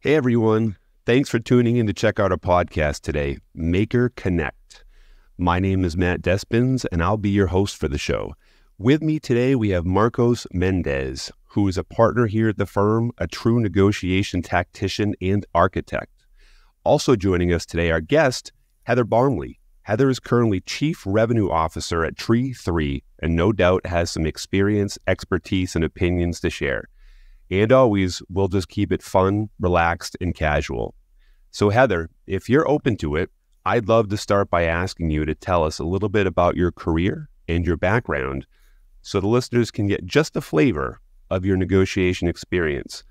Hey everyone, thanks for tuning in to check out our podcast today, Maker Connect. My name is Matt Despins and I'll be your host for the show. With me today we have Marcos Mendez, who is a partner here at the firm, a true negotiation tactician and architect. Also joining us today, our guest, Heather Baumli. Heather is currently Chief Revenue Officer at Tree 3 and no doubt has some experience, expertise, and opinions to share. And always, we'll just keep it fun, relaxed, and casual. So Heather, if you're open to it, I'd love to start by asking you to tell us a little bit about your career and your background so the listeners can get just a flavor of your negotiation experience.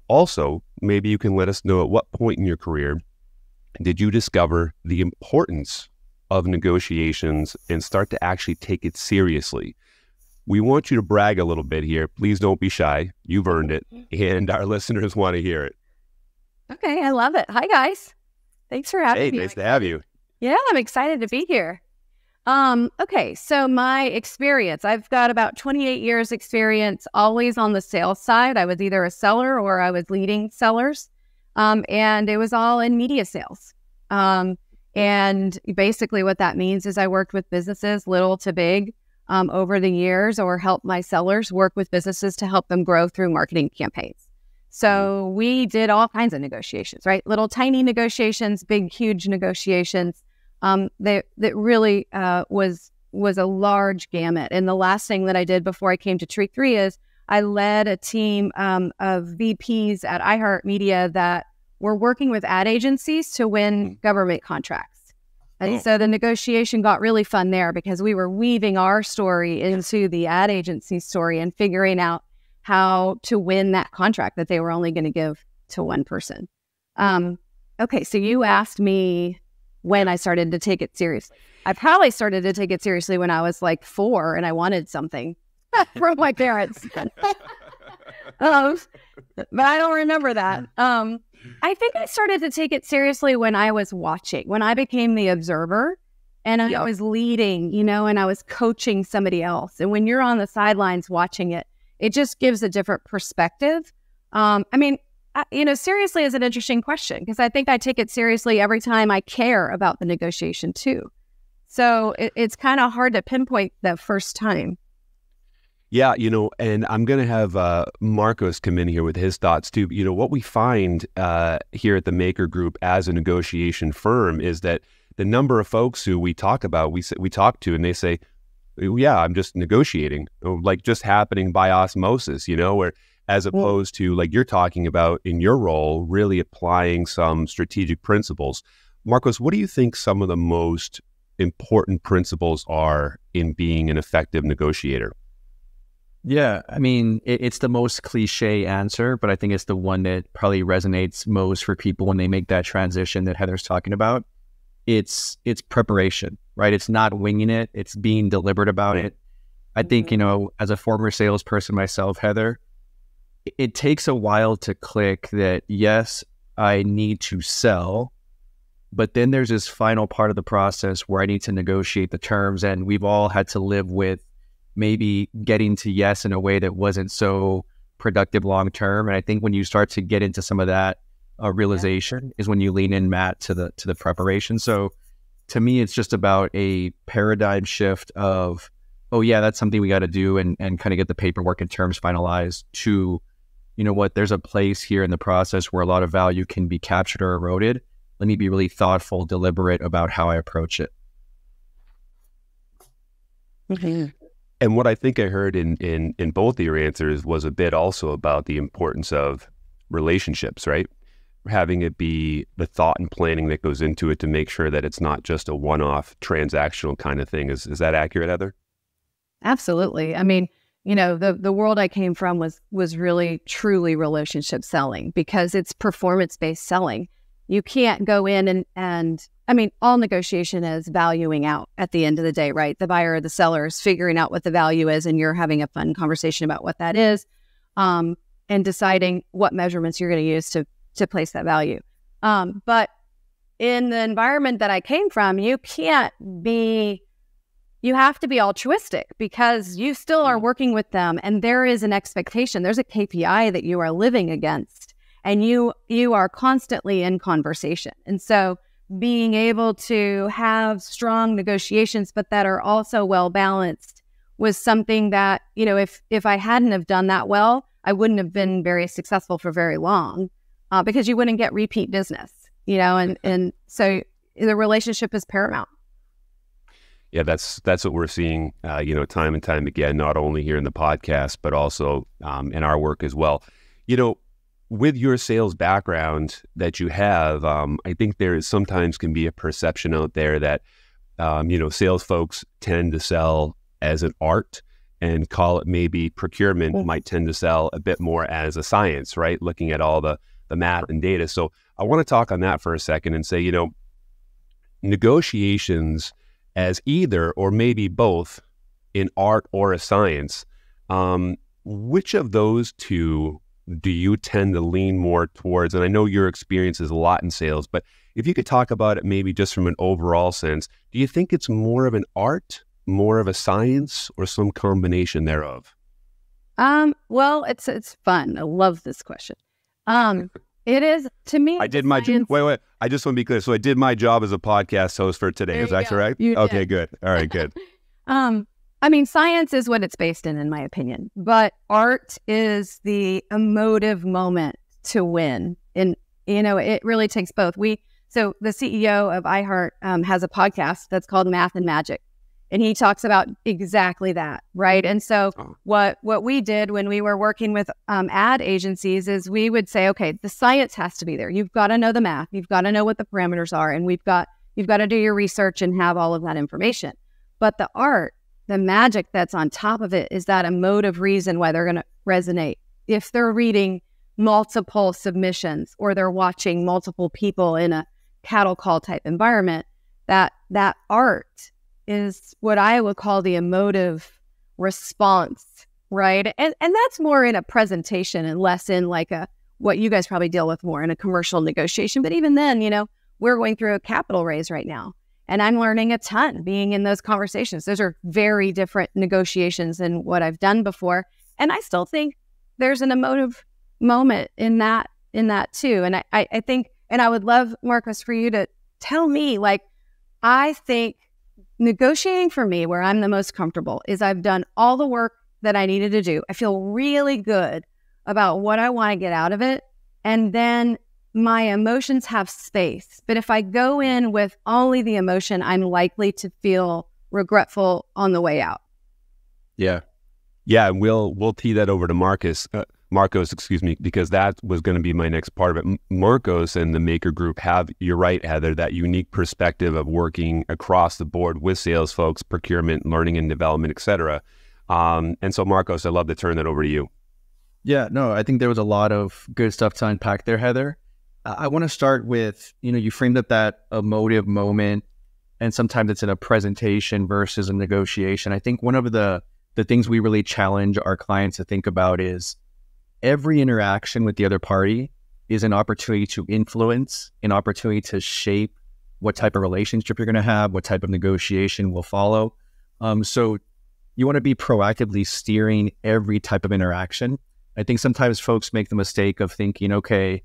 Also, maybe you can let us know at what point in your career did you discover the importance of negotiations and start to actually take it seriously. We want you to brag a little bit here. Please don't be shy. You've earned it, and our listeners want to hear it. Okay, I love it. Hi, guys. Thanks for having me. Hey, nice to have you. Yeah, I'm excited to be here. Okay, so my experience, I've got about 28 years experience always on the sales side. I was either a seller or I was leading sellers, and it was all in media sales. And basically what that means is I worked with businesses, little to big, over the years, or help my sellers work with businesses to help them grow through marketing campaigns. So we did all kinds of negotiations, right? Little tiny negotiations, big, huge negotiations. That really was a large gamut. And the last thing that I did before I came to Tree 3 is I led a team of VPs at iHeartMedia that were working with ad agencies to win government contracts. And so the negotiation got really fun there because we were weaving our story into the ad agency story and figuring out how to win that contract that they were only going to give to one person. Okay, so you asked me when I started to take it seriously. I probably started to take it seriously when I was like 4 and I wanted something from my parents. But I don't remember that. I think I started to take it seriously when I was watching, when I became the observer and I was leading, and I was coaching somebody else. And when you're on the sidelines watching it, it just gives a different perspective. Seriously is an interesting question because I think I take it seriously every time I care about the negotiation too. So it's kind of hard to pinpoint that first time. Yeah, and I'm going to have Marcos come in here with his thoughts too. What we find here at the Maker Group as a negotiation firm is that the number of folks who we talk about, we talk to, and they say, yeah, I'm just negotiating, like just happening by osmosis, where as opposed to like you're talking about in your role, really applying some strategic principles. Marcos, what do you think some of the most important principles are in being an effective negotiator? Yeah, it's the most cliche answer, but I think it's the one that probably resonates most for people when they make that transition that Heather's talking about. It's preparation, right? It's not winging it. It's being deliberate about it. I think, as a former salesperson myself, Heather, it takes a while to click that, yes, I need to sell, but then there's this final part of the process where I need to negotiate the terms, and we've all had to live with maybe getting to yes in a way that wasn't so productive long term. And I think when you start to get into some of that realization is when you lean in, Matt, to the preparation. So to me, it's just about a paradigm shift of, oh yeah, that's something we got to do and kind of get the paperwork and terms finalized to, there's a place here in the process where a lot of value can be captured or eroded. Let me be really thoughtful, deliberate about how I approach it. Mm-hmm. And what I think I heard in both of your answers was a bit also about the importance of relationships, right? Having it be the thought and planning that goes into it to make sure that it's not just a one-off transactional kind of thing. Is that accurate, Heather? Absolutely. The world I came from was really truly relationship selling because it's performance-based selling. You can't go in and all negotiation is valuing out at the end of the day, right? The buyer or the seller is figuring out what the value is and you're having a fun conversation about what that is, and deciding what measurements you're going to use to place that value. But in the environment that I came from, you have to be altruistic because you still are working with them and there is an expectation. There's a KPI that you are living against. and you are constantly in conversation. And so being able to have strong negotiations, but that are also well balanced, was something that, you know, if I hadn't have done that well, I wouldn't have been very successful for very long, because you wouldn't get repeat business, you know, and so the relationship is paramount. Yeah, that's what we're seeing, you know, time and time again, not only here in the podcast, but also in our work as well. You know, with your sales background that you have, I think there is sometimes can be a perception out there that, you know, sales folks tend to sell as an art, and call it maybe procurement might tend to sell a bit more as a science, right? Looking at all the math and data. So I want to talk on that for a second and say, you know, negotiations as either or maybe both an art or a science, which of those two do you tend to lean more towards? And I know your experience is a lot in sales, but if you could talk about it maybe just from an overall sense, do you think it's more of an art, more of a science, or some combination thereof? Well, it's fun. I love this question. It is, to me. I did my wait. I just want to be clear. So I did my job as a podcast host for today. Is that correct? Okay, good. All right, good. I mean, science is what it's based in my opinion, but art is the emotive moment to win. And, you know, it really takes both. So the CEO of iHeart has a podcast that's called Math and Magic, and he talks about exactly that, right? And so what we did when we were working with ad agencies is we would say, okay, the science has to be there. You've got to know the math. You've got to know what the parameters are, and you've got to do your research and have all of that information. But the art, the magic that's on top of it, is that emotive reason why they're going to resonate. If they're reading multiple submissions or they're watching multiple people in a cattle call type environment, that art is what I would call the emotive response, right? And that's more in a presentation and less in like what you guys probably deal with more in a commercial negotiation. But even then, you know, we're going through a capital raise right now, and I'm learning a ton being in those conversations. Those are very different negotiations than what I've done before. And I still think there's an emotive moment in that too. And I think, and I would love, Marcos, for you to tell me, like, I think negotiating for me, where I'm the most comfortable, is I've done all the work that I needed to do. I feel really good about what I want to get out of it. And then my emotions have space. But if I go in with only the emotion, I'm likely to feel regretful on the way out. Yeah. And we'll tee that over to Marcos, because that was going to be my next part of it. Marcos and the Maker Group have, you're right, Heather, that unique perspective of working across the board with sales folks, procurement, learning and development, et cetera. And so, Marcos, I'd love to turn that over to you. Yeah, no, I think there was a lot of good stuff to unpack there, Heather. I want to start with, you know, you framed up that emotive moment, and sometimes it's in a presentation versus a negotiation. I think one of the things we really challenge our clients to think about is every interaction with the other party is an opportunity to influence, an opportunity to shape what type of relationship you're going to have, what type of negotiation will follow. So you want to be proactively steering every type of interaction. I think sometimes folks make the mistake of thinking, okay,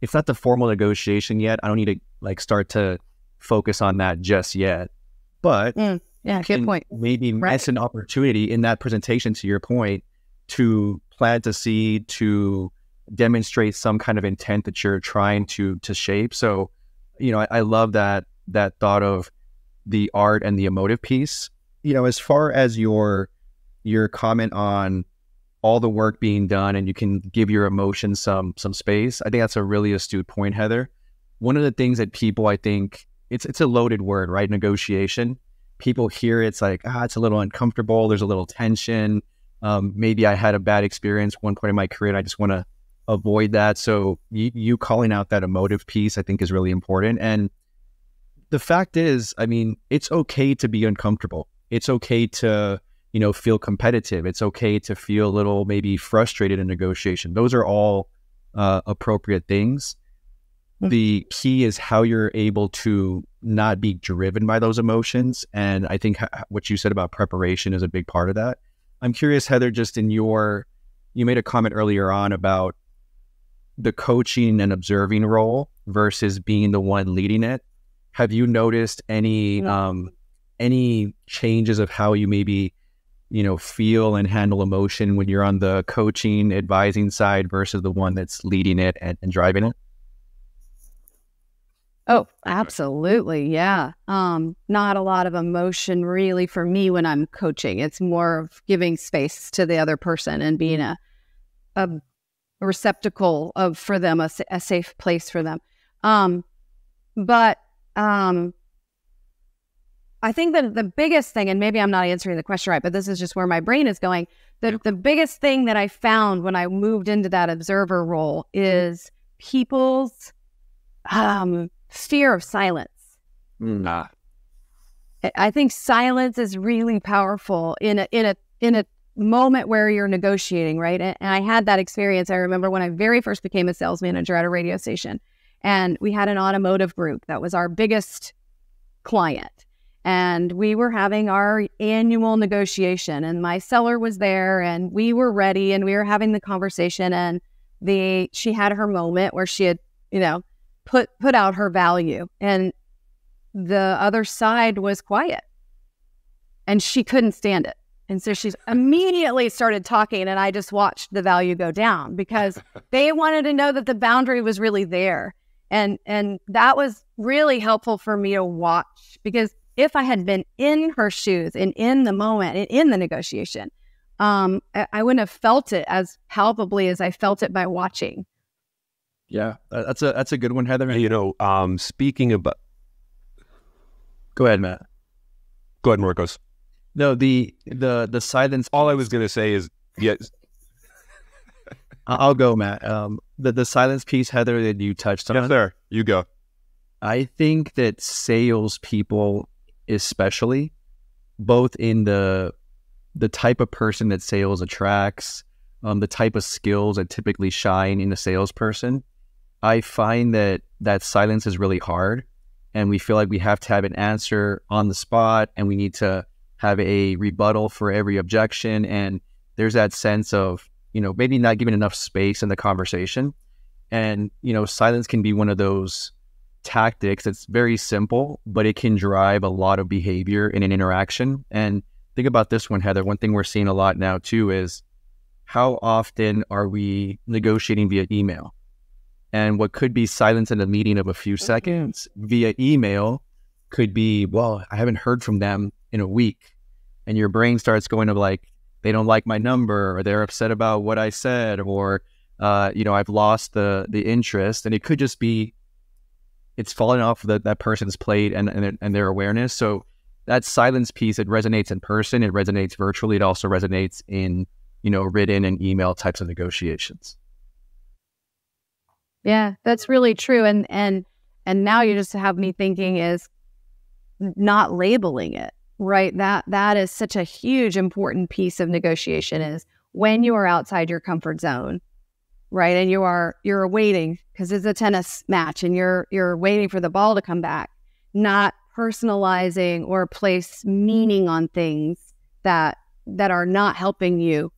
it's not the formal negotiation yet. I don't need to like start to focus on that just yet. But good point. Maybe that's an opportunity in that presentation, to your point, to plant a seed, to demonstrate some kind of intent that you're trying to shape. So, you know, I love that thought of the art and the emotive piece. You know, as far as your comment on all the work being done and you can give your emotions some space, I think that's a really astute point, Heather. One of the things that people, I think, it's a loaded word, right? Negotiation. People hear it's like, it's a little uncomfortable. There's a little tension. Maybe I had a bad experience one point in my career and I just want to avoid that. So you calling out that emotive piece, I think, is really important. And the fact is, I mean, it's okay to be uncomfortable. It's okay to, you know, feel competitive. It's okay to feel a little maybe frustrated in negotiation. Those are all appropriate things. The key is how you're able to not be driven by those emotions. And I think what you said about preparation is a big part of that. I'm curious, Heather, just in you made a comment earlier on about the coaching and observing role versus being the one leading it, have you noticed any changes of how you maybe, feel and handle emotion when you're on the coaching, advising side versus the one that's leading it and driving it? Oh, absolutely. Yeah. Not a lot of emotion really for me when I'm coaching. It's more of giving space to the other person and being a receptacle for them, a safe place for them. But I think that the biggest thing, and maybe I'm not answering the question right, but this is just where my brain is going. The biggest thing that I found when I moved into that observer role is people's fear of silence. I think silence is really powerful in a moment where you're negotiating, right? And I had that experience. I remember when I very first became a sales manager at a radio station, and we had an automotive group that was our biggest client. And we were having our annual negotiation, and my seller was there, and we were ready, and we were having the conversation, and she had her moment where she had, put out her value, and the other side was quiet, and she couldn't stand it. And so she immediately started talking, and I just watched the value go down because they wanted to know that the boundary was really there. And that was really helpful for me to watch, because if I had been in her shoes and in the moment and in the negotiation, I wouldn't have felt it as palpably as I felt it by watching. Yeah, that's a good one, Heather. Speaking about... Go ahead, Matt. Go ahead, Marcos. No, the silence. All I was going to say is, yes. I'll go, Matt. The silence piece, Heather, that you touched on. Yes, sir. You go. I think that salespeople, especially, both in the type of person that sales attracts, the type of skills that typically shine in a salesperson, I find that silence is really hard, and we feel like we have to have an answer on the spot, and we need to have a rebuttal for every objection, and there's that sense of, maybe not giving enough space in the conversation. And, silence can be one of those tactics that's very simple, but it can drive a lot of behavior in an interaction. And think about this one, Heather. One thing we're seeing a lot now too is how often are we negotiating via email? And what could be silence in a meeting of a few seconds via email could be, well, I haven't heard from them in a week. And your brain starts going to like, they don't like my number, or they're upset about what I said, or, I've lost the interest. And it could just be, it's falling off that person's plate and their awareness. So that silence piece, it resonates in person, it resonates virtually, it also resonates in, written and email types of negotiations. Yeah, that's really true. And now you just have me thinking is not labeling it, right? That is such a huge, important piece of negotiation, is when you are outside your comfort zone, right? And you're waiting, because it's a tennis match and you're waiting for the ball to come back, not personalizing or place meaning on things that are not helping you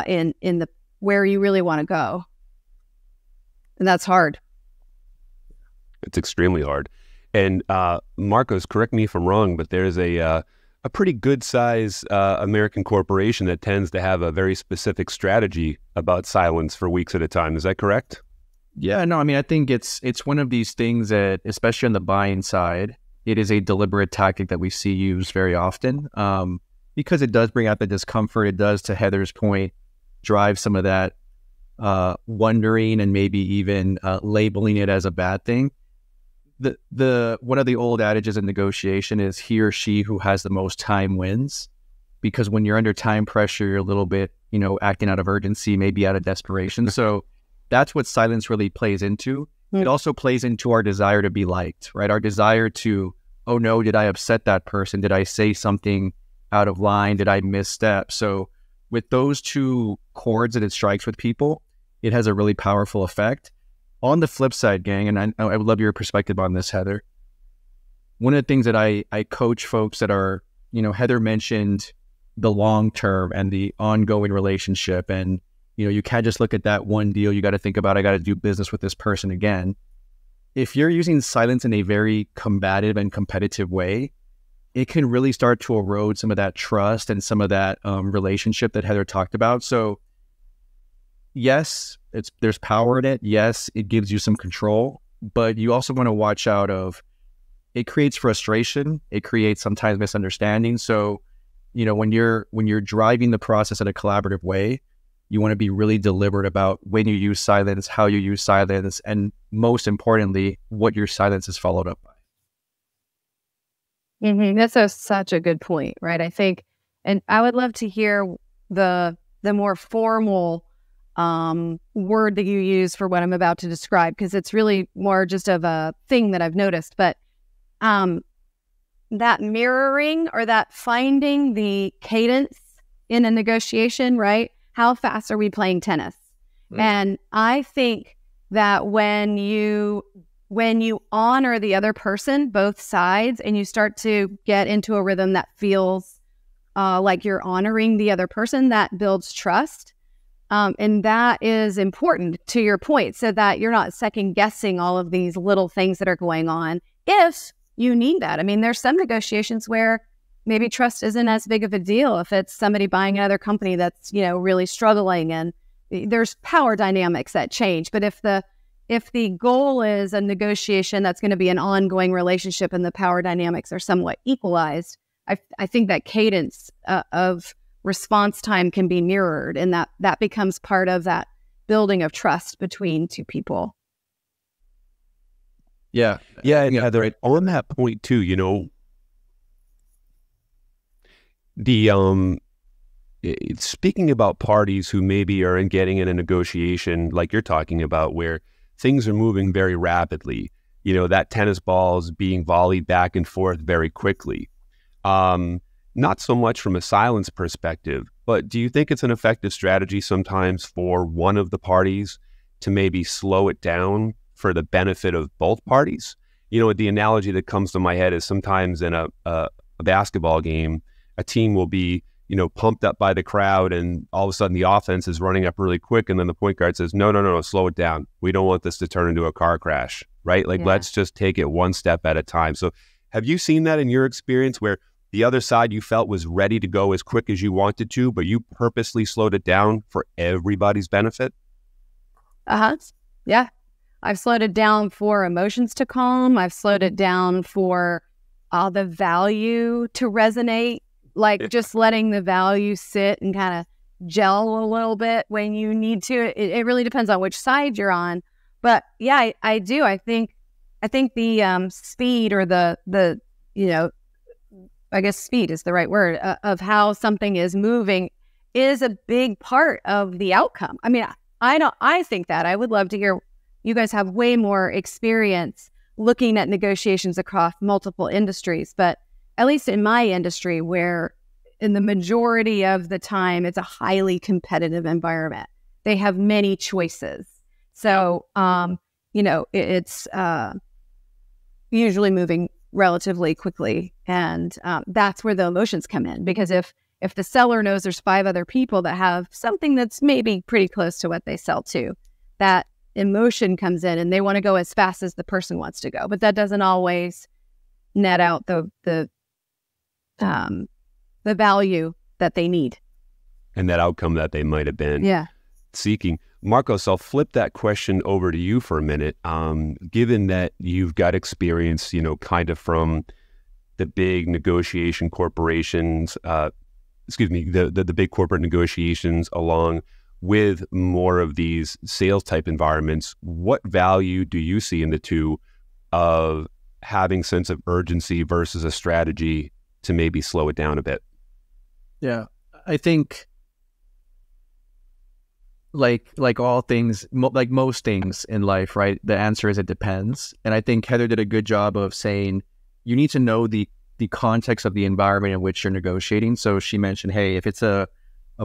in the where you really want to go. And that's hard. It's extremely hard. And Marcos, correct me if I'm wrong, but there's a pretty good size American corporation that tends to have a very specific strategy about silence for weeks at a time. Is that correct? Yeah, no, I mean, I think it's one of these things that, especially on the buying side, it is a deliberate tactic that we see used very often, because it does bring out the discomfort. It does, to Heather's point, drive some of that wondering and maybe even labeling it as a bad thing. The one of the old adages in negotiation is he or she who has the most time wins, because when you're under time pressure, you're a little bit, acting out of urgency, maybe out of desperation. So that's what silence really plays into. It also plays into our desire to be liked, right? Our desire to, oh no, did I upset that person? Did I say something out of line? Did I misstep? So with those two chords that it strikes with people, it has a really powerful effect. On the flip side, gang, and I would love your perspective on this, Heather. One of the things that I coach folks that are, Heather mentioned the long term and the ongoing relationship, and You can't just look at that one deal. You got to think about, I got to do business with this person again. If you're using silence in a very combative and competitive way, it can really start to erode some of that trust and some of that relationship that Heather talked about. So yes, there's power in it. Yes, it gives you some control, but you also want to watch out of, it creates frustration. It creates sometimes misunderstanding. So, when you're driving the process in a collaborative way, you want to be really deliberate about when you use silence, how you use silence, and most importantly, what your silence is followed up by. Mm-hmm. That's such a good point, right? I think, and I would love to hear the more formal word that you use for what I'm about to describe, because it's really more just of a thing that I've noticed. But that mirroring, or that finding the cadence in a negotiation, right? How fast are we playing tennis? And I think that when you honor the other person, both sides, and you start to get into a rhythm that feels like you're honoring the other person, that builds trust. And that is important, to your point, so that you're not second guessing all of these little things that are going on if you need that. I mean, there's some negotiations where maybe trust isn't as big of a deal if it's somebody buying another company that's, really struggling, and there's power dynamics that change. But if the goal is a negotiation that's going to be an ongoing relationship and the power dynamics are somewhat equalized, I think that cadence of response time can be mirrored, and that becomes part of that building of trust between two people. Yeah. And Heather, right on that point too, speaking about parties who maybe are getting in a negotiation like you're talking about, where things are moving very rapidly, that tennis ball is being volleyed back and forth very quickly. Not so much from a silence perspective, but do you think it's an effective strategy sometimes for one of the parties to maybe slow it down for the benefit of both parties? The analogy that comes to my head is sometimes in a basketball game, a team will be, pumped up by the crowd, and all of a sudden the offense is running up really quick, and then the point guard says, no, slow it down. We don't want this to turn into a car crash, right? Let's just take it one step at a time. So have you seen that in your experience, where the other side you felt was ready to go as quick as you wanted to, but you purposely slowed it down for everybody's benefit? Yeah. I've slowed it down for emotions to calm. I've slowed it down for the value to resonate, just letting the value sit and kind of gel a little bit when you need to. It really depends on which side you're on. But yeah, I do. I think the speed, or the I guess speed is the right word, of how something is moving is a big part of the outcome. I mean, I think that I would love to hear. You guys have way more experience looking at negotiations across multiple industries, but at least in my industry, where in the majority of the time it's a highly competitive environment, they have many choices. So, it's usually moving relatively quickly, and that's where the emotions come in. Because if the seller knows there's 5 other people that have something that's maybe pretty close to what they sell to, that emotion comes in, and they want to go as fast as the person wants to go, but that doesn't always net out the value that they need and that outcome that they might have been seeking. Marcos, I'll flip that question over to you for a minute. Given that you've got experience, kind of from the big negotiation corporations, the big corporate negotiations, along with more of these sales type environments, what value do you see in the two of having sense of urgency versus a strategy to maybe slow it down a bit? Yeah, I think like all things, like most things in life, right? The answer is it depends. And I think Heather did a good job of saying you need to know the context of the environment in which you're negotiating. So she mentioned, hey, if it's a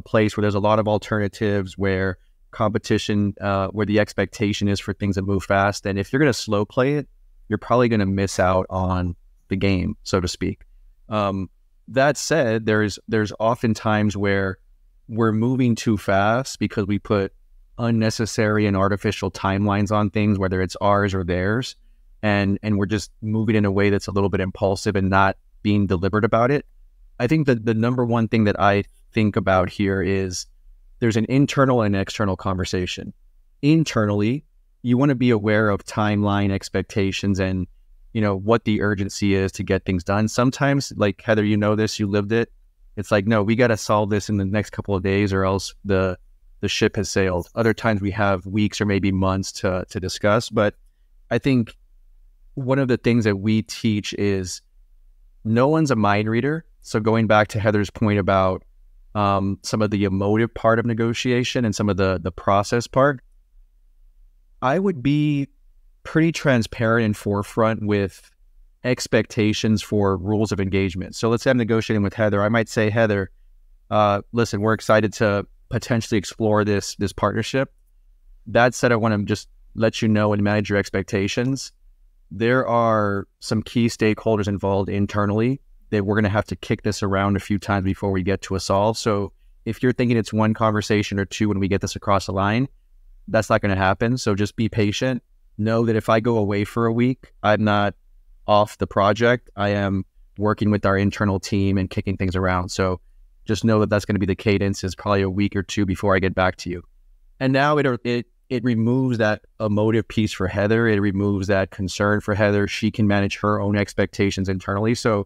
place where there's a lot of alternatives, where competition, where the expectation is for things to move fast, and if you're going to slow play it, you're probably going to miss out on the game, so to speak. That said, there's often times where we're moving too fast because we put unnecessary and artificial timelines on things, whether it's ours or theirs. And we're just moving in a way that's a little bit impulsive and not being deliberate about it. I think that the number one thing that I think about here is there's an internal and external conversation. Internally, you want to be aware of timeline expectations and, what the urgency is to get things done. Sometimes, like Heather, you know this, you lived it. It's like, no, we got to solve this in the next couple of days or else the ship has sailed. Other times we have weeks or maybe months to discuss. But I think one of the things that we teach is no one's a mind reader. So going back to Heather's point about some of the emotive part of negotiation and some of the process part, I would be pretty transparent and forefront with expectations for rules of engagement. So let's say I'm negotiating with Heather. I might say, Heather, listen, we're excited to potentially explore this partnership. That said, I want to just let you know and manage your expectations. There are some key stakeholders involved internally that we're going to have to kick this around a few times before we get to a solve. So if you're thinking it's one conversation or two when we get this across the line, that's not going to happen. So just be patient. Know that if I go away for a week, I'm not off the project. I am working with our internal team and kicking things around. So just know that that's going to be the cadence, is probably a week or two before I get back to you. And now it removes that emotive piece for Heather. It removes that concern for Heather. She can manage her own expectations internally. So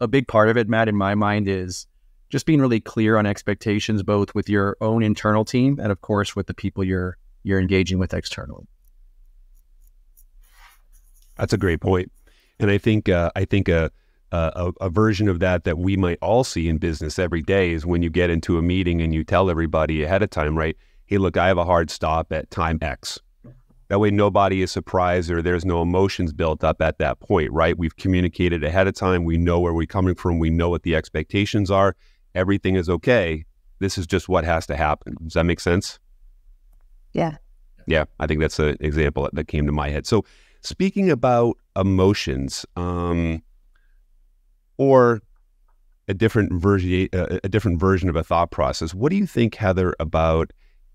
a big part of it, Matt, in my mind, is just being really clear on expectations, both with your own internal team and, of course, with the people you're engaging with externally. That's a great point. And I think a version of that we might all see in business every day is when you get into a meeting and you tell everybody ahead of time, right? Hey, look, I have a hard stop at time X. That way nobody is surprised or there's no emotions built up at that point, right? We've communicated ahead of time. We know where we're coming from. We know what the expectations are. Everything is okay. This is just what has to happen. Does that make sense? Yeah. Yeah, I think that's an example that came to my head. So speaking about emotions, or a different version of a thought process, what do you think, Heather, about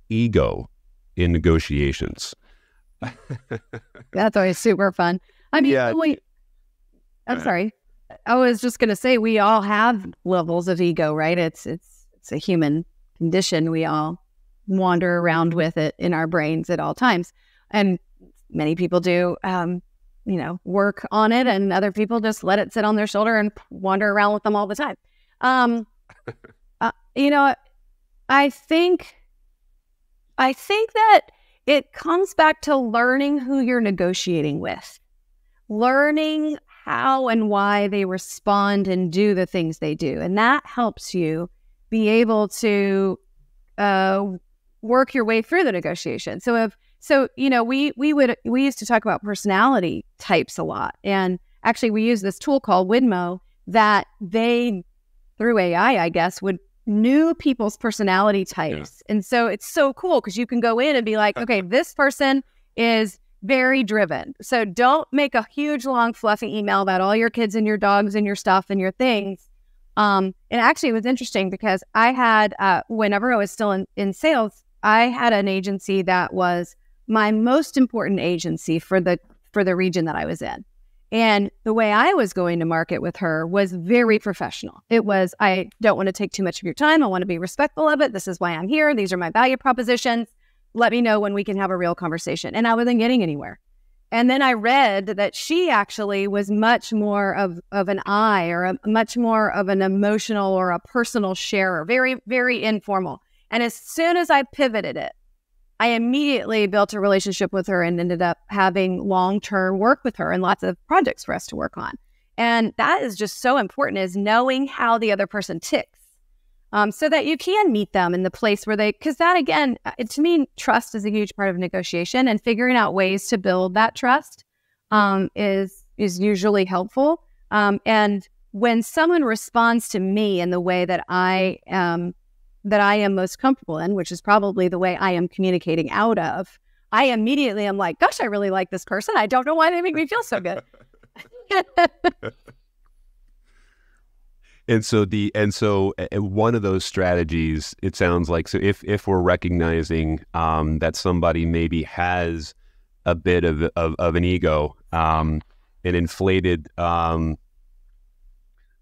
ego in negotiations? That's always super fun. I mean, Yeah. I'm sorry. I was just going to say, we all have levels of ego, right? It's a human condition. We all wander around with it in our brains at all times. And many people do, work on it, and other people just let it sit on their shoulder and wander around with them all the time. I think that it comes back to learning who you're negotiating with, learning how and why they respond and do the things they do. And that helps you be able to work your way through the negotiation. We used to talk about personality types a lot. And actually we use this tool called Widmo that they, through AI, I guess, knew people's personality types. Yeah. And so it's so cool because you can go in and be like, okay, this person is very driven. So don't make a huge, long, fluffy email about all your kids and your dogs and your stuff and your things. And actually it was interesting because I had, whenever I was still in sales, I had an agency that was my most important agency for the region that I was in. And the way I was going to market with her was very professional. It was, I don't want to take too much of your time. I want to be respectful of it. This is why I'm here. These are my value propositions. Let me know when we can have a real conversation. And I wasn't getting anywhere. And then I read that she actually was much more of an I, or much more of an emotional or a personal sharer, very, very informal. And as soon as I pivoted it, I immediately built a relationship with her and ended up having long-term work with her and lots of projects for us to work on. And that is just so important, is knowing how the other person ticks, so that you can meet them in the place where because that, again, to me, trust is a huge part of negotiation, and figuring out ways to build that trust is usually helpful. And when someone responds to me in the way that I am most comfortable in, which is probably the way I am communicating out of, I immediately am like, gosh, I really like this person. I don't know why they make me feel so good. one of those strategies, it sounds like, so if we're recognizing that somebody maybe has a bit of an ego, an inflated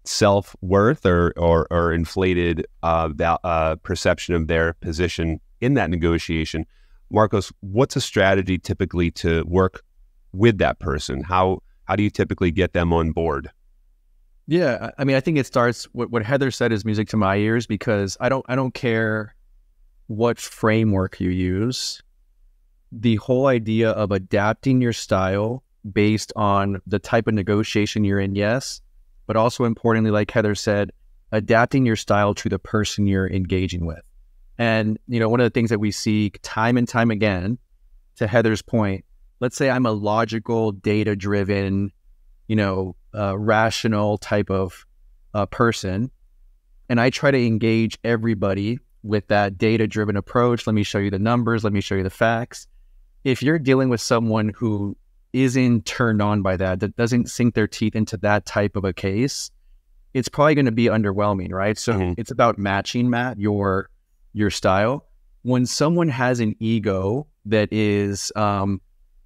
self-worth or inflated perception of their position in that negotiation, Marcos, what's a strategy typically to work with that person? How do you typically get them on board? Yeah, I mean, I think it starts, what Heather said is music to my ears, because I don't care what framework you use. The whole idea of adapting your style based on the type of negotiation you're in, yes, but also importantly, like Heather said, adapting your style to the person you're engaging with. And, one of the things that we see time and time again, to Heather's point, let's say I'm a logical, data-driven, rational type of person, and I try to engage everybody with that data-driven approach. Let me show you the numbers. Let me show you the facts. If you're dealing with someone who isn't turned on by that doesn't sink their teeth into that type of a case, it's probably going to be underwhelming, right? So It's about matching, Matt, your style. When someone has an ego that is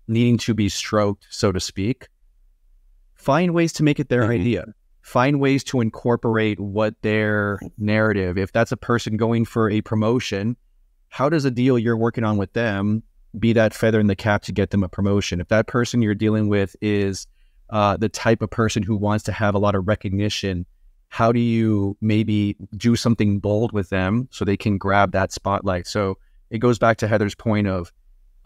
needing to be stroked, so to speak, find ways to make it their idea. Find ways to incorporate what their narrative, if that's a person going for a promotion, how does a deal you're working on with them be that feather in the cap to get them a promotion? If that person you're dealing with is the type of person who wants to have a lot of recognition, how do you maybe do something bold with them so they can grab that spotlight? So it goes back to Heather's point of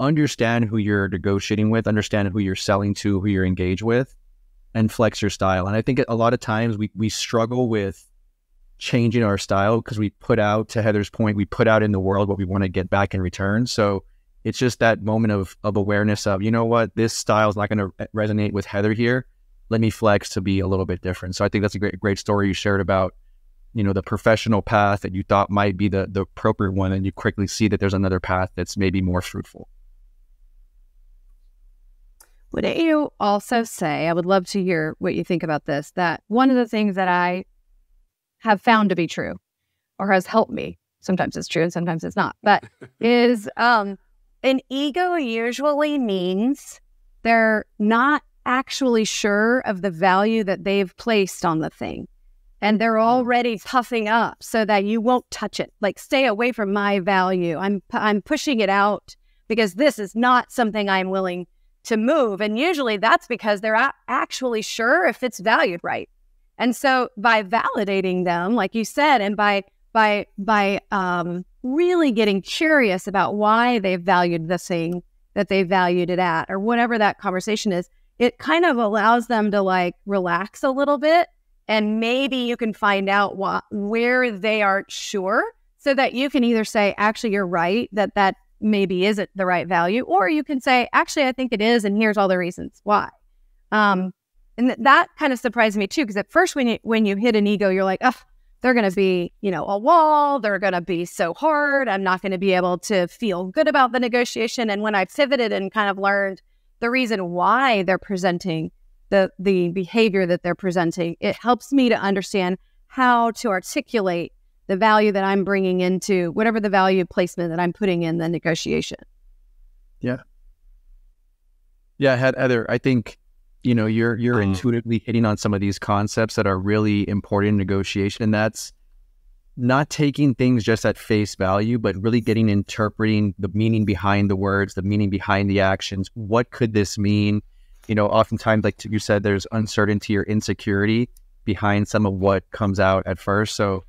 understand who you're negotiating with, understand who you're selling to, who you're engaged with, and flex your style. And I think a lot of times we struggle with changing our style because we put out, to Heather's point, we put out in the world what we want to get back in return. So it's just that moment of awareness of, this style is not going to resonate with Heather here. Let me flex to be a little bit different. So I think that's a great story you shared about, the professional path that you thought might be the appropriate one, and you quickly see that there's another path that's maybe more fruitful. Wouldn't you also say, I would love to hear what you think about this, that one of the things that I have found to be true, or has helped me, sometimes it's true and sometimes it's not, but is an ego usually means they're not actually sure of the value that they've placed on the thing. And they're already puffing up so that you won't touch it. Like, stay away from my value. I'm pushing it out because this is not something I'm willing to move. And usually that's because they're actually sure if it's valued right. And so by validating them, like you said, and by really getting curious about why they've valued the thing that they valued it at, or whatever that conversation is, it kind of allows them to relax a little bit. And maybe you can find out where they aren't sure, so that you can either say, actually, you're right, that maybe isn't the right value, or you can say, actually, I think it is, and here's all the reasons why. And that kind of surprised me too, because at first when you hit an ego, you're like, oh, they're going to be, a wall. They're going to be so hard. I'm not going to be able to feel good about the negotiation. And when I pivoted and kind of learned the reason why they're presenting the behavior that they're presenting, it helps me to understand how to articulate the value that I'm bringing into whatever the value placement that I'm putting in the negotiation. Yeah. Yeah, Heather, I think, you're intuitively hitting on some of these concepts that are really important in negotiation. And that's not taking things just at face value, but really interpreting the meaning behind the words, the meaning behind the actions. What could this mean? Oftentimes, like you said, there's uncertainty or insecurity behind some of what comes out at first. So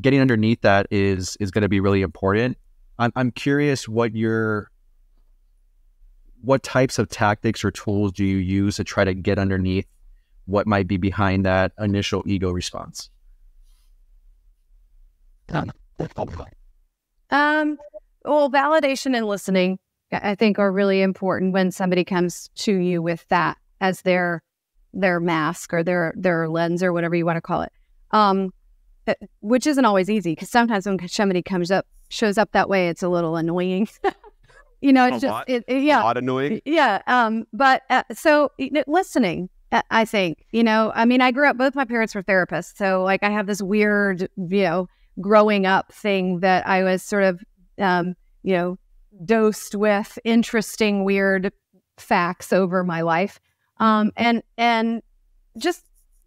getting underneath that is going to be really important. I'm curious what types of tactics or tools do you use to try to get underneath what might be behind that initial ego response? Well, validation and listening, I think, are really important when somebody comes to you with that as their mask or their lens or whatever you want to call it. Which isn't always easy, because sometimes when somebody shows up that way, it's a little annoying. It's a lot annoying. Yeah. But so listening, I think, I mean, I grew up, both my parents were therapists. So like I have this weird, growing up thing that I was sort of, dosed with interesting, weird facts over my life. And just,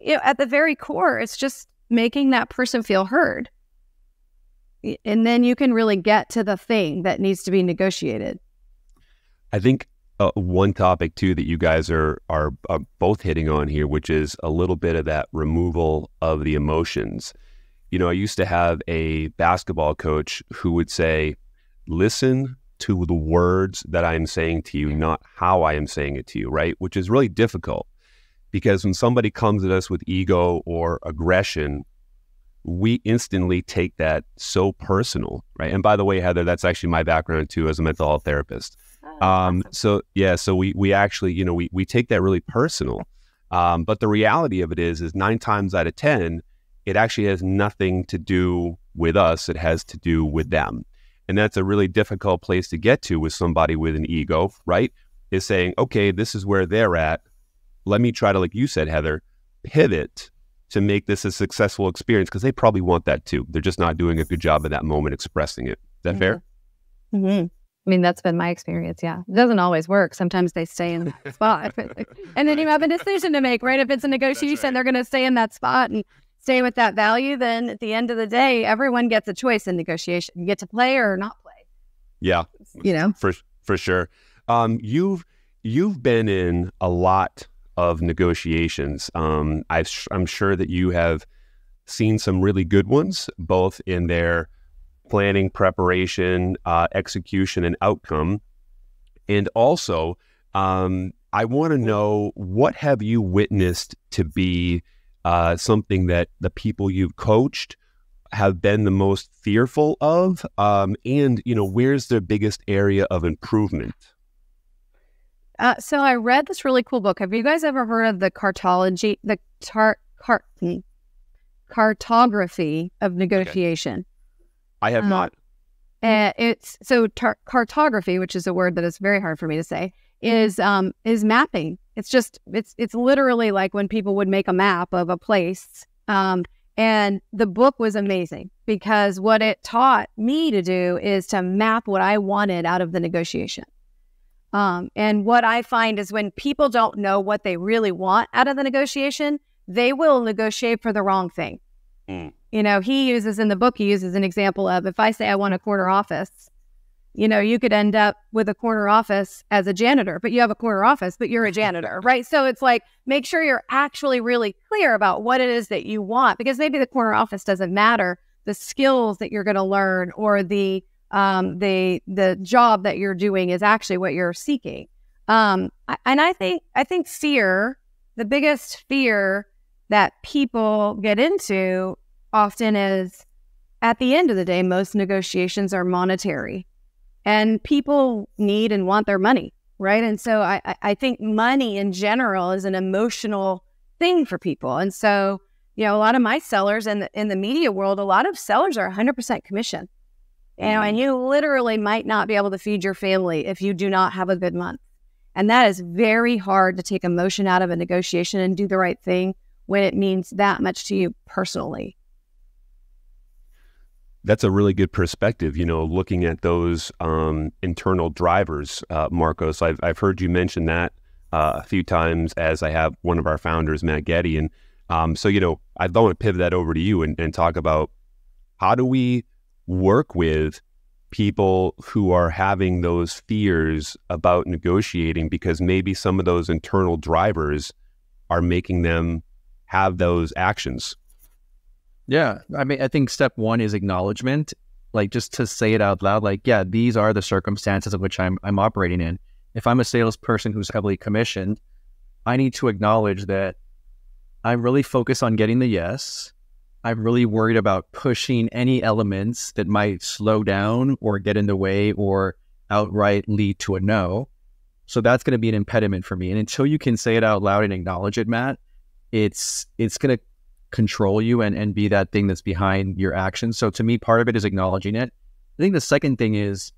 at the very core, it's just making that person feel heard. And then you can really get to the thing that needs to be negotiated. I think one topic too that you guys are both hitting on here, which is a little bit of that removal of the emotions. I used to have a basketball coach who would say, listen to the words that I'm saying to you, not how I am saying it to you, right? Which is really difficult, because when somebody comes at us with ego or aggression, we instantly take that so personal, right? And by the way, Heather, that's actually my background too as a mental health therapist. Awesome. So we actually, we take that really personal. But the reality of it is 9 times out of 10, it actually has nothing to do with us. It has to do with them. And that's a really difficult place to get to with somebody with an ego, right? Is saying, okay, this is where they're at. Let me try to, like you said, Heather, pivot to make this a successful experience, because they probably want that too. They're just not doing a good job at that moment expressing it. Is that fair? Mm-hmm. I mean, that's been my experience. Yeah. It doesn't always work. Sometimes they stay in that spot. And then you have a decision to make, right? If it's a negotiation, right, they're going to stay in that spot and stay with that value. Then at the end of the day, everyone gets a choice in negotiation. You get to play or not play. Yeah. For sure. You've been in a lot of negotiations. I'm sure that you have seen some really good ones, both in their planning, preparation, execution, and outcome. And also, I want to know, what have you witnessed to be something that the people you've coached have been the most fearful of? And, where's their biggest area of improvement? So I read this really cool book. Have you guys ever heard of the cartography of negotiation? Okay. I have not. It's so cartography, which is a word that is very hard for me to say, is mapping. It's literally like when people would make a map of a place. And the book was amazing, because what it taught me to do is to map what I wanted out of the negotiation. And what I find is when people don't know what they really want out of the negotiation, they will negotiate for the wrong thing. He uses in the book, he uses an example of, if I say I want a corner office, you could end up with a corner office as a janitor, but you have a corner office, but you're a janitor, right? So it's like, make sure you're actually really clear about what it is that you want, because maybe the corner office doesn't matter. The skills that you're going to learn, or the job that you're doing, is actually what you're seeking. And I think fear, the biggest fear that people get into often is, at the end of the day, most negotiations are monetary, and people need and want their money, right? And so I think money in general is an emotional thing for people. And so, a lot of my sellers in the media world, a lot of sellers are 100% commission. And you literally might not be able to feed your family if you do not have a good month. And that is very hard to take emotion out of a negotiation and do the right thing when it means that much to you personally. That's a really good perspective, looking at those internal drivers, Marcos. I've heard you mention that a few times, as I have one of our founders, Matt Getty. And so, I want to pivot that over to you and talk about, how do we work with people who are having those fears about negotiating, because maybe some of those internal drivers are making them have those actions? Yeah. I mean, I think step one is acknowledgement, like just to say it out loud, like, yeah, these are the circumstances of which I'm operating in. If I'm a salesperson who's heavily commissioned, I need to acknowledge that I'm really focused on getting the yes. I'm really worried about pushing any elements that might slow down or get in the way or outright lead to a no. So that's going to be an impediment for me. And until you can say it out loud and acknowledge it, Matt, it's going to control you and be that thing that's behind your actions. So to me, part of it is acknowledging it. I think the second thing is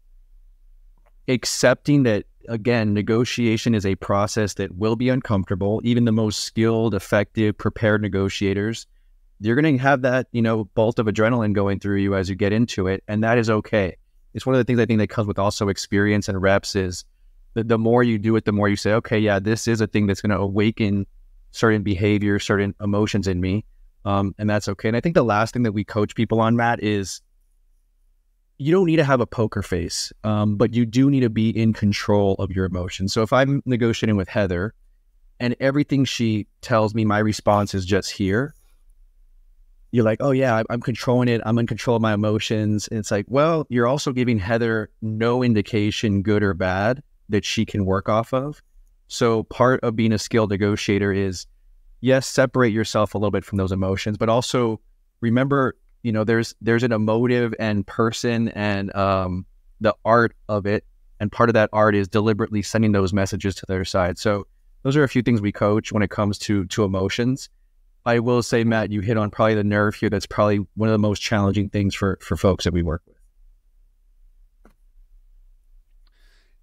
accepting that again, negotiation is a process that will be uncomfortable. Even the most skilled, effective, prepared negotiators, you're going to have that, bolt of adrenaline going through you as you get into it. And that is okay. It's one of the things I think that comes with also experience and reps is the more you do it, the more you say, okay, yeah, this is a thing that's going to awaken certain behavior, certain emotions in me. And that's okay. And I think the last thing that we coach people on, Matt, is you don't need to have a poker face, but you do need to be in control of your emotions. So if I'm negotiating with Heather and everything she tells me, my response is just here, you're like, oh yeah, I'm controlling it. I'm in control of my emotions. And it's like, well, you're also giving Heather no indication, good or bad, that she can work off of. So part of being a skilled negotiator is, yes, separate yourself a little bit from those emotions, but also remember, there's an emotive and person and the art of it. And part of that art is deliberately sending those messages to their side. So those are a few things we coach when it comes to emotions. I will say, Matt, you hit on probably the nerve here. That's probably one of the most challenging things for folks that we work with.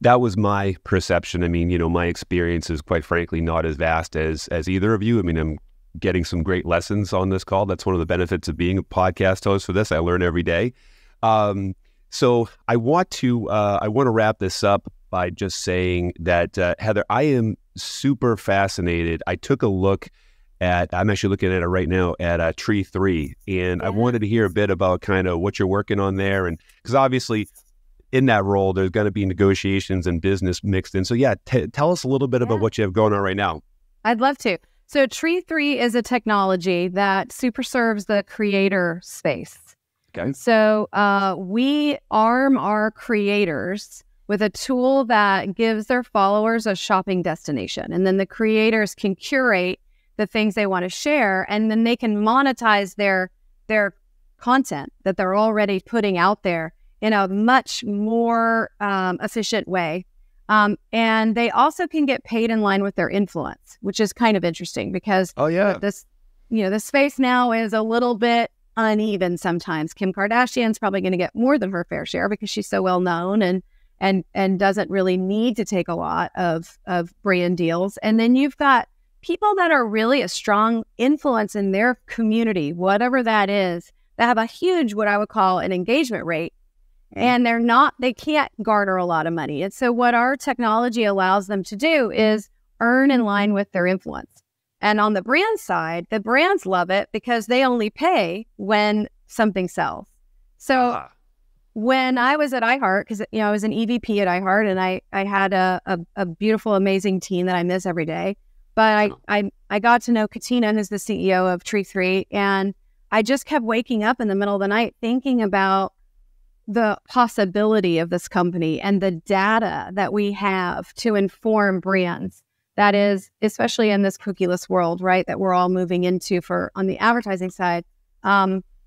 That was my perception. I mean, my experience is quite frankly not as vast as either of you. I mean, I'm getting some great lessons on this call. That's one of the benefits of being a podcast host for this. I learn every day. So I want to wrap this up by just saying that, Heather, I am super fascinated. I took a look I'm actually looking at it right now at Tree 3, and I wanted to hear a bit about kind of what you're working on there. And because obviously in that role, there's going to be negotiations and business mixed in. So yeah, tell us a little bit about what you have going on right now. I'd love to. So Tree 3 is a technology that super serves the creator space. Okay. So we arm our creators with a tool that gives their followers a shopping destination. And then the creators can curate the things they want to share, and then they can monetize their content that they're already putting out there in a much more efficient way. And they also can get paid in line with their influence, which is kind of interesting because this space now is a little bit uneven sometimes. Kim Kardashian's probably going to get more than her fair share because she's so well known and doesn't really need to take a lot of brand deals. And then you've got people that are really a strong influence in their community, whatever that is, that have a huge, what I would call an engagement rate. And they can't garner a lot of money. And so what our technology allows them to do is earn in line with their influence. And on the brand side, the brands love it because they only pay when something sells. So when I was at iHeart, because I was an EVP at iHeart, and I had a beautiful, amazing team that I miss every day. But I got to know Katina, who's the CEO of Tree 3, and I just kept waking up in the middle of the night thinking about the possibility of this company and the data that we have to inform brands. That is, especially in this cookieless world, right, that we're all moving into on the advertising side.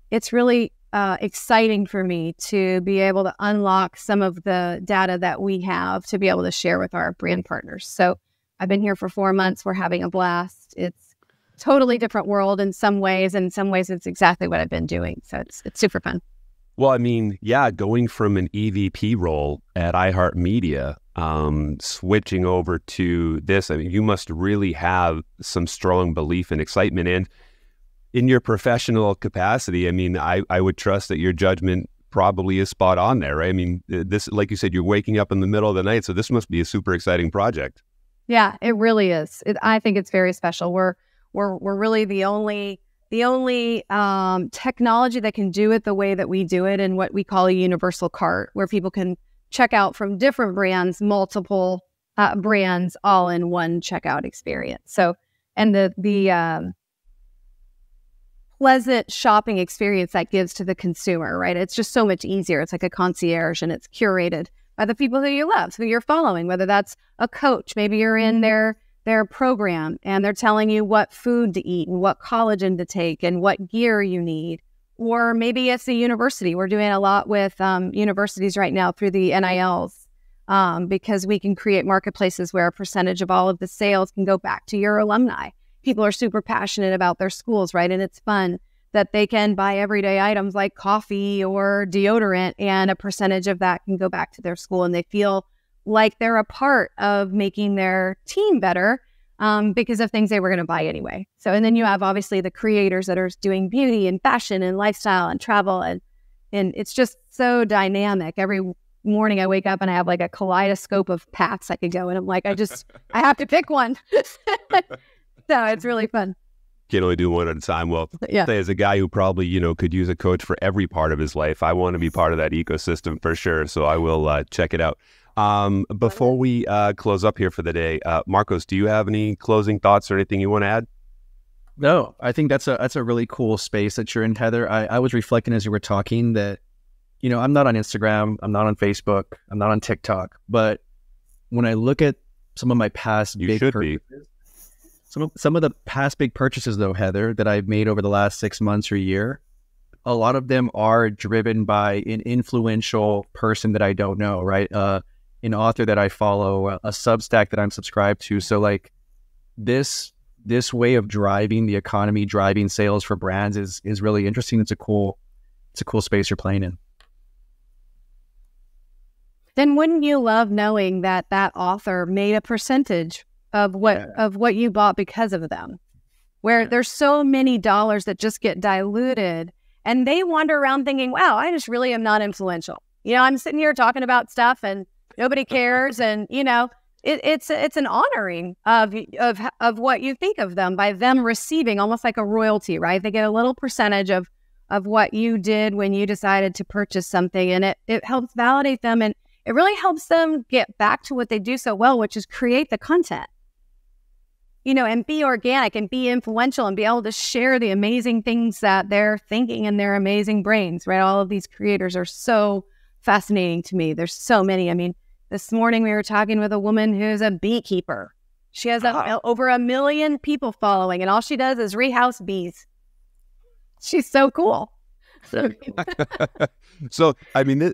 It's really exciting for me to be able to unlock some of the data that we have to be able to share with our brand partners. So I've been here for 4 months. We're having a blast. It's a totally different world in some ways. In some ways, it's exactly what I've been doing. So it's super fun. Well, I mean, yeah, going from an EVP role at iHeartMedia, switching over to this, I mean, you must really have some strong belief and excitement. And in your professional capacity, I mean, I would trust that your judgment probably is spot on there, right? I mean, this, like you said, you're waking up in the middle of the night, so this must be a super exciting project. Yeah, it really is. I think it's very special. We're really the only technology that can do it the way that we do it in what we call a universal cart, where people can check out from different brands, multiple brands, all in one checkout experience. So, and the pleasant shopping experience that gives to the consumer, right? It's just so much easier. It's like a concierge, and it's curated by the people who you love, who you're following, whether that's a coach, maybe you're in their program and they're telling you what food to eat and what collagen to take and what gear you need. Or maybe it's a university. We're doing a lot with universities right now through the NILs because we can create marketplaces where a percentage of all of the sales can go back to your alumni. People are super passionate about their schools, right? And it's fun that they can buy everyday items like coffee or deodorant, and a percentage of that can go back to their school, and they feel like they're a part of making their team better because of things they were going to buy anyway. So, and then you have obviously the creators that are doing beauty and fashion and lifestyle and travel, and it's just so dynamic. Every morning I wake up and I have like a kaleidoscope of paths I could go, and I'm like, I have to pick one. So it's really fun. Can only do one at a time. Well, yeah. As a guy who probably, could use a coach for every part of his life, I want to be part of that ecosystem for sure. So I will check it out. Before we close up here for the day, Marcos, do you have any closing thoughts or anything you want to add? No, I think that's a really cool space that you're in, Heather. I was reflecting as you were talking that, I'm not on Instagram, I'm not on Facebook, I'm not on TikTok, but when I look at some of my past big purchases, some of the past big purchases though, Heather, that I've made over the last 6 months or a year, a lot of them are driven by an influential person that I don't know, right? An author that I follow, a Substack that I'm subscribed to. So like this way of driving the economy, driving sales for brands is really interesting. It's a cool space you're playing in. Then wouldn't you love knowing that author made a percentage of what you bought because of them? Where there's so many dollars that just get diluted, and they wander around thinking, wow, I just really am not influential. I'm sitting here talking about stuff and nobody cares. And, it's an honoring of what you think of them by them receiving almost like a royalty, right? They get a little percentage of what you did when you decided to purchase something, and it helps validate them, and it really helps them get back to what they do so well, which is create the content, and be organic and be influential and be able to share the amazing things that they're thinking in their amazing brains, right? All of these creators are so fascinating to me. There's so many. I mean, this morning we were talking with a woman who's a beekeeper. She has over 1 million people following, and all she does is rehouse bees. She's so cool. So, I mean,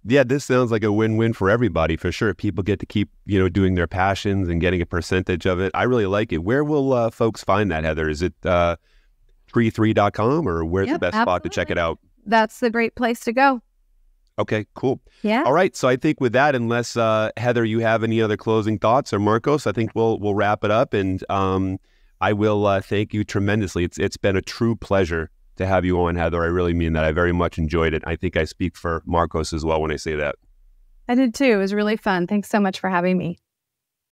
this sounds like a win-win for everybody for sure. People get to keep, doing their passions and getting a percentage of it. I really like it. Where will folks find that, Heather? Is it tree3.com, or where's the best spot to check it out? That's the great place to go. Okay, cool. Yeah. All right. So I think with that, unless Heather, you have any other closing thoughts, or Marcos, I think we'll wrap it up. And I will thank you tremendously. It's been a true pleasure to have you on, Heather. I really mean that. I very much enjoyed it. I think I speak for Marcos as well when I say that. I did too. It was really fun. Thanks so much for having me.